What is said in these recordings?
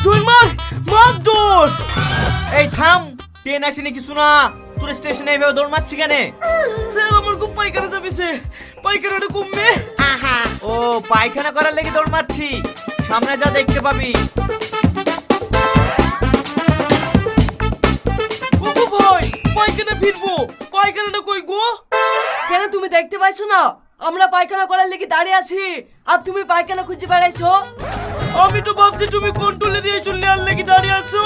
দৌড় মার মার দৌড়। এই থাম, ট্রেন আসেনি কিছু না, তোর স্টেশনে এইভাবে দৌড় মারছি কেন? স্যার আমার খুব পায়খানা চাপিছে, পায়খানাটা কমবে। ও পায়খানা করার লেগে দৌড় মারছি, সামনে যা দেখতে পাবি। ওগো ভাই পায়খানা ফিরবো, পায়খানাটা কই গো? কেন তুমি দেখতে পাচ্ছ না আমরা পায়খানা করার লেগে দাঁড়িয়ে আছি আর তুমি পায়খানা খুঁজে বেড়াইছো? আমি তো ভাবছি তুমি কন্ট্রোলে রেশন নেওয়ার লেগে দাঁড়িয়ে আছো।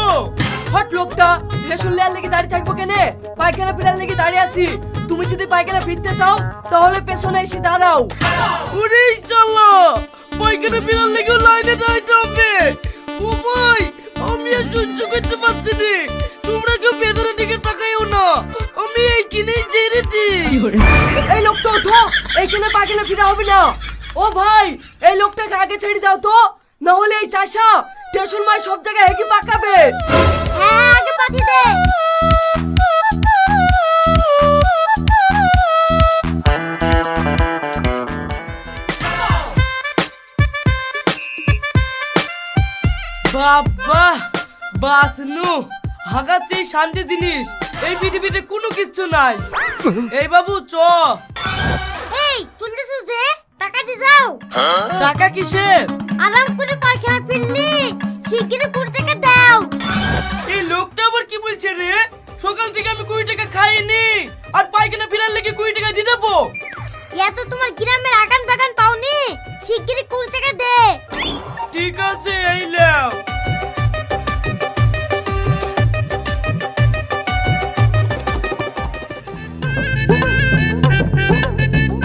হট লোকটা, রেশন লেয়ার লেগে দাঁড়িয়ে থাকবো কেনে? পায়খানা ফিরার লেগে দাঁড়িয়ে আছি। তুমি যদি পায়খানা ফিরতে চাও তাহলে পেছনে এসে দাঁড়াও। ওরে ইনশাআল্লাহ পায়খানা ফেরার লেগে লাইনে দাঁড়াতে হবে। ও ভাই আমি আর সহ্য করতে পারছি না, তোমরা কেউ পেছনের দিকে তাকাইও না, আমি এইখানেই ছেড়ে দিই। এই লোকটা ওঠো, এইখানে পায়খানা ফিরা হবে না। ও ভাই এই লোকটাকে আগে ছেড়ে দাও তো, না হলে এই চাষা স্টেশন মাই সব জায়গায় হেঁকে পাকাবে। হ্যাঁ আগে পাঠিয়ে দে। বাবা বাসনু হাগাচ্ছে এই শান্তি জিনিস এই পৃথিবীতে কোনো কিচ্ছু নাই। এই বাবু চ। এই চলতেছ যে টাকা দি যাও। টাকা কিসের? আরাম করে পায়খানা ফেললি শিগগিরই 20 টাকা দাও। এই লোকটা আবার কি বলছে রে? সকাল থেকে আমি 20 টাকা খাইনি আর পায়খানা ফেরার লেগে 20 টাকা দিয়ে দেবো? এত তোমার গ্রামের আগান বাগান পাওনি, শিগগিরই 20 টাকা দে। ঠিক আছে এই নাও।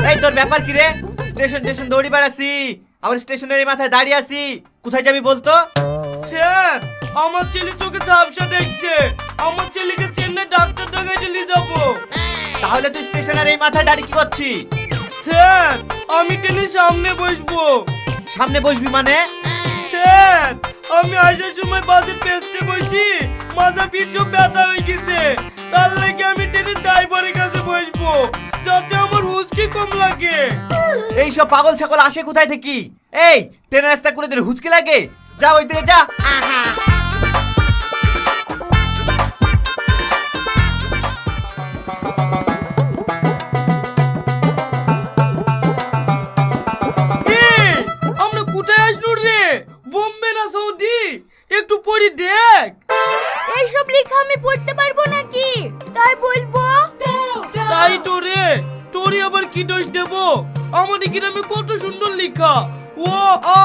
এই তোর ব্যাপার কি রে? স্টেশন স্টেশন দৌড়ি বেড়াচ্ছি, আবার স্টেশনের এই মাথায় দাঁড়িয়ে আছি, কোথায় যাবি বলতো? স্যার আমার ছেলে চোখে ঝাপসা দেখছে, আমার ছেলেকে চেন্নাই ডাক্তার দেখাইতে নিয়ে যাবো। তাহলে তুই স্টেশনের এই মাথায় দাঁড়িয়ে কি করছিস? স্যার আমি ট্রেনের সামনে বসবো। সামনে বসবি মানে? স্যার আমি আসার সময় বাসের পেছনে বসি, মাজা পিঠ সব ব্যথা হয়ে গেছে, তার লাগে আমি ট্রেনের ড্রাইভারের কাছে বসবো যাতে আমার হুঁচকি কম লাগে। এইসব পাগল ছাগল আসে কোথায় থেকে? এই ট্রেনের রাস্তা করে দিলে হুচকি লাগে, যা ওই দিকে যা। এই, আমরা কোথায় আসলু রে? বোম্বে না সৌদি? একটু পড়ি দেখ। এইসব লেখা আমি পড়তে পারবো নাকি, তাই বলবো। তাই তো রে, তোরই আবার কি দোষ দেবো? আমাদের গ্রামে কত সুন্দর লেখা। ও আ